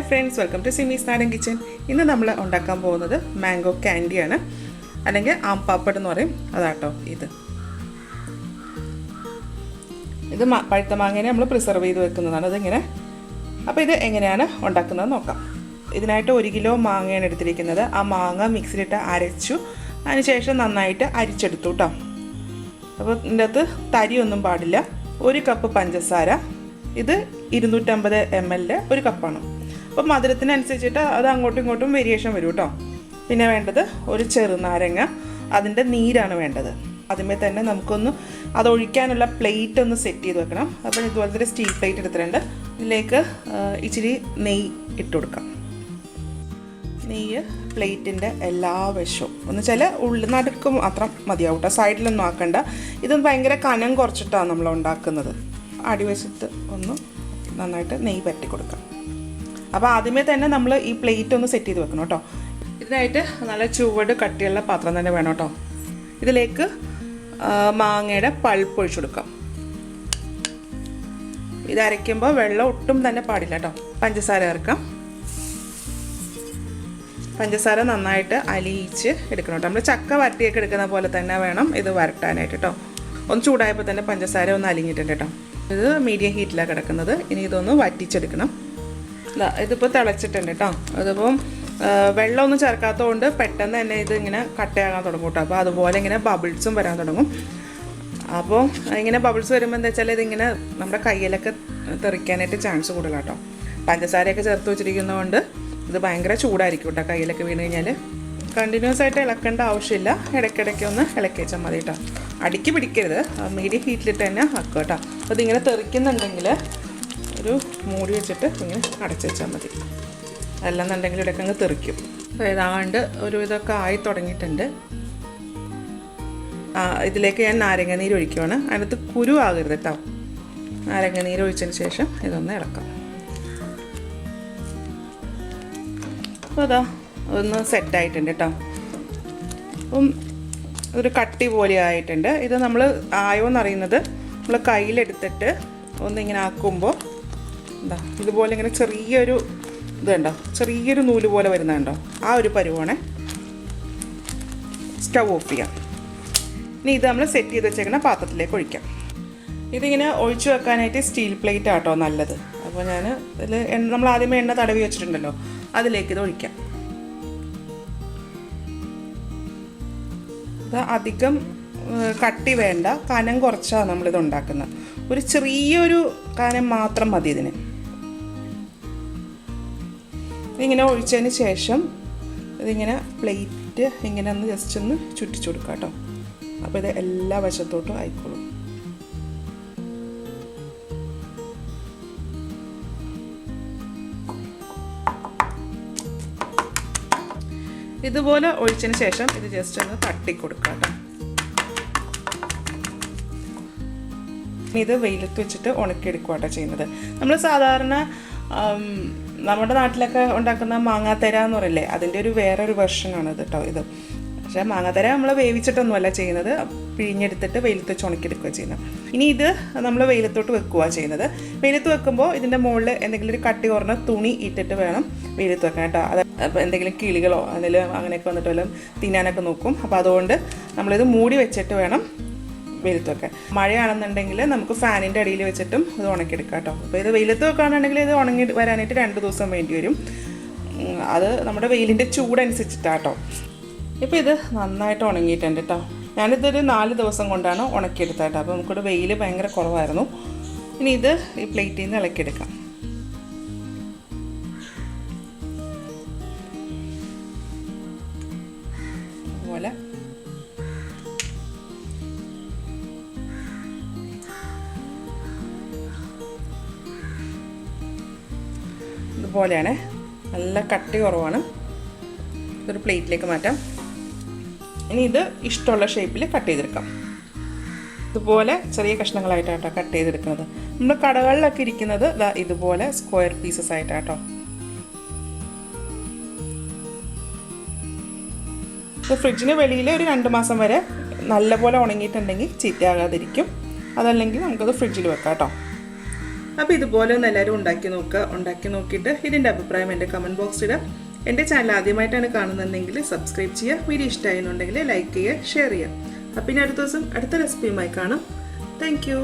friends, welcome to Simis Nadan kitchen. ഇന്ന് നമ്മൾ ഉണ്ടാക്കാൻ പോകുന്നത് മാംഗോ കാൻഡി ആണ് അല്ലെങ്കിൽ ആം പാപ്പഡ് എന്ന് പറയും അതാട്ടോ ഇത്. ഇത് പഴുത്ത മാങ്ങേനെ നമ്മൾ പ്രിസർവ് ചെയ്ത് വെക്കുന്നതാണ് ഇതിങ്ങനെ. അപ്പോൾ ഇത് എങ്ങനെയാണ് ഉണ്ടാക്കുന്നത് നോക്കാം. ഇതിനായിട്ട് 1 കിലോ മാങ്ങയാണ് എടുത്തിരിക്കുന്നത്. ആ മാങ്ങ മിക്സിയിലിട്ട് അരച്ചു അതിനുശേഷം നന്നായിട്ട് അരിച്ചെടുത്തു കേട്ടോ. അപ്പോൾ ഇതിൻ്റെ അകത്ത് തരിയൊന്നും പാടില്ല. 1 കപ്പ് പഞ്ചസാര, ഇത് 250 ml ഒരു കപ്പാണ്. അപ്പോൾ മധുരത്തിനനുസരിച്ചിട്ട് അത് അങ്ങോട്ടും ഇങ്ങോട്ടും വേരിയേഷൻ വരും കേട്ടോ. പിന്നെ വേണ്ടത് ഒരു ചെറുനാരങ്ങ, അതിൻ്റെ നീരാണ് വേണ്ടത്. ആദ്യമേ തന്നെ നമുക്കൊന്ന് അത് ഒഴിക്കാനുള്ള പ്ലേറ്റ് ഒന്ന് സെറ്റ് ചെയ്ത് വെക്കണം. അപ്പോൾ ഇതുപോലത്തെ ഒരു സ്റ്റീൽ പ്ലേറ്റ് എടുത്തിട്ടുണ്ട്. ഇതിലേക്ക് ഇച്ചിരി നെയ്യ് ഇട്ട് കൊടുക്കാം. നെയ്യ് പ്ലേറ്റിൻ്റെ എല്ലാ വശവും ഒന്ന് ചില നടുക്ക് മാത്രം മതിയാവും കേട്ടോ, സൈഡിലൊന്നും ആക്കണ്ട. ഇതൊന്ന് ഭയങ്കര കനം കുറച്ചിട്ടാണ് നമ്മൾ ഉണ്ടാക്കുന്നത്. അടിവശത്ത് ഒന്ന് നന്നായിട്ട് നെയ്യ് പറ്റി കൊടുക്കാം. അപ്പോൾ ആദ്യമേ തന്നെ നമ്മൾ ഈ പ്ലേറ്റ് ഒന്ന് സെറ്റ് ചെയ്ത് വെക്കണം കേട്ടോ. ഇതിനായിട്ട് നല്ല ചുവട് കട്ടിയുള്ള പാത്രം തന്നെ വേണം കേട്ടോ. ഇതിലേക്ക് മാങ്ങയുടെ പൾപ്പ് ഒഴിച്ചു കൊടുക്കാം. ഇത് അരയ്ക്കുമ്പോൾ വെള്ളം ഒട്ടും തന്നെ പാടില്ല കേട്ടോ. പഞ്ചസാര ചേർക്കാം. പഞ്ചസാര നന്നായിട്ട് അലിയിച്ച് എടുക്കണം കേട്ടോ. നമ്മൾ ചക്ക വരട്ടിയൊക്കെ എടുക്കുന്ന പോലെ തന്നെ വേണം ഇത് വരട്ടാനായിട്ട് കേട്ടോ. ഒന്ന് ചൂടായപ്പോൾ തന്നെ പഞ്ചസാര ഒന്ന് അലിഞ്ഞിട്ടുണ്ട് കേട്ടോ. ഇത് മീഡിയം ഹീറ്റിലാണ് കിടക്കുന്നത്. ഇനി ഇതൊന്ന് വറ്റിച്ചെടുക്കണം. ഇതിപ്പോൾ തിളച്ചിട്ടുണ്ട് കേട്ടോ. അതിപ്പം വെള്ളമൊന്നും ചേർക്കാത്തതുകൊണ്ട് പെട്ടെന്ന് തന്നെ ഇത് ഇങ്ങനെ കട്ടയാകാൻ തുടങ്ങും കേട്ടോ. അപ്പോൾ അതുപോലെ ഇങ്ങനെ ബബിൾസും വരാൻ തുടങ്ങും. അപ്പോൾ ഇങ്ങനെ ബബിൾസ് വരുമ്പോൾ എന്താ വെച്ചാൽ ഇതിങ്ങനെ നമ്മുടെ കയ്യിലൊക്കെ തെറിക്കാനായിട്ട് ചാൻസ് കൂടുതലാണ് കേട്ടോ. പഞ്ചസാരയൊക്കെ ചേർത്ത് വെച്ചിരിക്കുന്നതുകൊണ്ട് ഇത് ഭയങ്കര ചൂടായിരിക്കും കേട്ടോ. കയ്യിലൊക്കെ വീണ് കഴിഞ്ഞാൽ കണ്ടിന്യൂസ് ആയിട്ട് ഇളക്കേണ്ട ആവശ്യമില്ല. ഇടയ്ക്കിടയ്ക്ക് ഒന്ന് ഇളക്കി വെച്ചാൽ മതി കേട്ടോ. അടിക്ക് പിടിക്കരുത്, മീഡിയം ഹീറ്റിലിട്ട് തന്നെ ആക്കുക കേട്ടോ. അപ്പോൾ ഇതിങ്ങനെ തെറിക്കുന്നുണ്ടെങ്കിൽ ഒരു മൂടി വെച്ചിട്ട് ഇങ്ങനെ അടച്ചു വെച്ചാൽ മതി. അല്ലെന്നുണ്ടെങ്കിൽ ഇടയ്ക്ക് അങ്ങ് തെറിക്കും. അപ്പോൾ ഏതാണ്ട് ഒരു ഇതൊക്കെ ആയി തുടങ്ങിയിട്ടുണ്ട്. ഇതിലേക്ക് ഞാൻ നാരങ്ങ നീര് ഒഴിക്കുകയാണ്. അതിനകത്ത് കുരു ആകരുത് കേട്ടോ. നാരങ്ങ നീര് ഒഴിച്ചതിന് ശേഷം ഇതൊന്ന് ഇളക്കാം. അപ്പോൾ അതാ ഒന്ന് സെറ്റായിട്ടുണ്ട് കേട്ടോ. അപ്പം ഒരു കട്ടി പോലെ ആയിട്ടുണ്ട്. ഇത് നമ്മൾ ആയോന്നറിയുന്നത് നമ്മൾ കയ്യിലെടുത്തിട്ട് ഒന്നിങ്ങനെ ആക്കുമ്പോൾ എന്താ ഇതുപോലെ ഇങ്ങനെ ചെറിയൊരു ഇതുണ്ടോ, ചെറിയൊരു നൂല് പോലെ വരുന്നുണ്ടോ, ആ ഒരു പരുവാണ്. സ്റ്റൗ ഓഫ് ചെയ്യാം. ഇനി ഇത് നമ്മൾ സെറ്റ് ചെയ്ത് വെച്ചേക്കുന്ന പാത്രത്തിലേക്ക് ഒഴിക്കാം. ഇതിങ്ങനെ ഒഴിച്ചു വെക്കാനായിട്ട് സ്റ്റീൽ പ്ലേറ്റ് ആട്ടോ നല്ലത്. അപ്പോൾ ഞാൻ ഇതിൽ നമ്മൾ ആദ്യമേ എണ്ണ തടവി വെച്ചിട്ടുണ്ടല്ലോ, അതിലേക്ക് ഇത് ഒഴിക്കാം. ഇത് അധികം കട്ടി വേണ്ട, കനം കുറച്ചാണ് നമ്മളിത് ഉണ്ടാക്കുന്നത്. ഒരു ചെറിയൊരു കനം മാത്രം മതി ഇതിന്. ഇതിങ്ങനെ ഒഴിച്ചതിന് ശേഷം ഇതിങ്ങനെ പ്ലേറ്റ് ഇങ്ങനെ ഒന്ന് ജസ്റ്റ് ഒന്ന് ചുറ്റിച്ചു കൊടുക്കാം കേട്ടോ. അപ്പോൾ ഇത് എല്ലാ വശത്തോട്ടും ആയിക്കോളും. ഇതുപോലെ ഒഴിച്ചതിന് ശേഷം ഇത് ജസ്റ്റ് ഒന്ന് തട്ടിക്കൊടുക്കാം കേട്ടോ. ഇത് വെയിലത്ത് വെച്ചിട്ട് ഉണക്കിയെടുക്കുക കേട്ടോ ചെയ്യുന്നത്. നമ്മൾ സാധാരണ നമ്മുടെ നാട്ടിലൊക്കെ ഉണ്ടാക്കുന്ന മാങ്ങാത്തര എന്ന് പറയില്ലേ, അതിൻ്റെ ഒരു വേറൊരു വെർഷനാണ് ഇത് കേട്ടോ ഇത്. പക്ഷേ മാങ്ങാത്തര നമ്മൾ വേവിച്ചിട്ടൊന്നുമല്ല ചെയ്യുന്നത്, പിഴിഞ്ഞെടുത്തിട്ട് വെയിലത്ത് വെച്ച് ഉണക്കിയെടുക്കുക ചെയ്യുന്നത്. ഇനി ഇത് നമ്മൾ വെയിലത്തോട്ട് വെക്കുക ചെയ്യുന്നത്. വെയിലത്ത് വെക്കുമ്പോൾ ഇതിൻ്റെ മുകളിൽ എന്തെങ്കിലും ഒരു കട്ടി കുറഞ്ഞ തുണി ഇട്ടിട്ട് വേണം വെയിലത്ത് വെക്കാൻ കേട്ടോ. അത് അപ്പോൾ എന്തെങ്കിലും കിളികളോ എന്തെങ്കിലും അങ്ങനെയൊക്കെ വന്നിട്ട് വല്ലതും തിന്നാനൊക്കെ നോക്കും. അപ്പോൾ അതുകൊണ്ട് നമ്മളിത് മൂടി വെച്ചിട്ട് വേണം വെയിലത്ത് വെക്കാൻ. മഴയാണെന്നുണ്ടെങ്കിൽ നമുക്ക് ഫാനിൻ്റെ അടിയിൽ വെച്ചിട്ടും ഇത് ഉണക്കിയെടുക്കാം കേട്ടോ. അപ്പോൾ ഇത് വെയിലത്ത് വെക്കുകയാണെന്നുണ്ടെങ്കിൽ ഇത് ഉണങ്ങി വരാനായിട്ട് 2 ദിവസം വേണ്ടി വരും. അത് നമ്മുടെ വെയിലിൻ്റെ ചൂടനുസരിച്ചിട്ടാണ് കേട്ടോ. ഇപ്പോൾ ഇത് നന്നായിട്ട് ഉണങ്ങിയിട്ടുണ്ട് കേട്ടോ. ഞാനിതൊരു 4 ദിവസം കൊണ്ടാണ് ഉണക്കിയെടുത്തത് കേട്ടോ. അപ്പോൾ നമുക്കിവിടെ വെയിൽ ഭയങ്കര കുറവായിരുന്നു. ഇനി ഇത് ഈ പ്ലേറ്റിൽ നിന്ന് ഇളക്കിയെടുക്കാം. അതുപോലെ ഇതുപോലെയാണ്, നല്ല കട്ടി കുറവാണ്. ഇതൊരു പ്ലേറ്റിലേക്ക് മാറ്റാം. ഇനി ഇത് ഇഷ്ടമുള്ള ഷേപ്പിൽ കട്ട് ചെയ്തെടുക്കാം. ഇതുപോലെ ചെറിയ കഷ്ണങ്ങളായിട്ടാട്ടോ കട്ട് ചെയ്തെടുക്കുന്നത്. നമ്മൾ കടകളിലൊക്കെ ഇരിക്കുന്നത് ഇതുപോലെ സ്ക്വയർ പീസസ് ആയിട്ടാട്ടോ. ഇപ്പോൾ ഫ്രിഡ്ജിന് വെളിയിൽ ഒരു 2 മാസം വരെ നല്ലപോലെ ഉണങ്ങിയിട്ടുണ്ടെങ്കിൽ ചീത്തയാകാതിരിക്കും. അതല്ലെങ്കിൽ നമുക്കത് ഫ്രിഡ്ജിൽ വെക്കാം കേട്ടോ. അപ്പോൾ ഇതുപോലെ ഒന്ന് എല്ലാവരും ഉണ്ടാക്കി നോക്കുക. ഉണ്ടാക്കി നോക്കിയിട്ട് ഇതിൻ്റെ അഭിപ്രായം എൻ്റെ കമൻറ്റ് ബോക്സിൽ ഇടുക. എൻ്റെ ചാനൽ ആദ്യമായിട്ടാണ് കാണുന്നതെങ്കിൽ സബ്സ്ക്രൈബ് ചെയ്യുക. വീഡിയോ ഇഷ്ടമായിരുന്നുണ്ടെങ്കിൽ ലൈക്ക് ചെയ്യുക, ഷെയർ ചെയ്യുക. അപ്പോൾ ഇനി അടുത്ത ദിവസം അടുത്ത റെസിപ്പിയുമായി കാണാം. Thank you.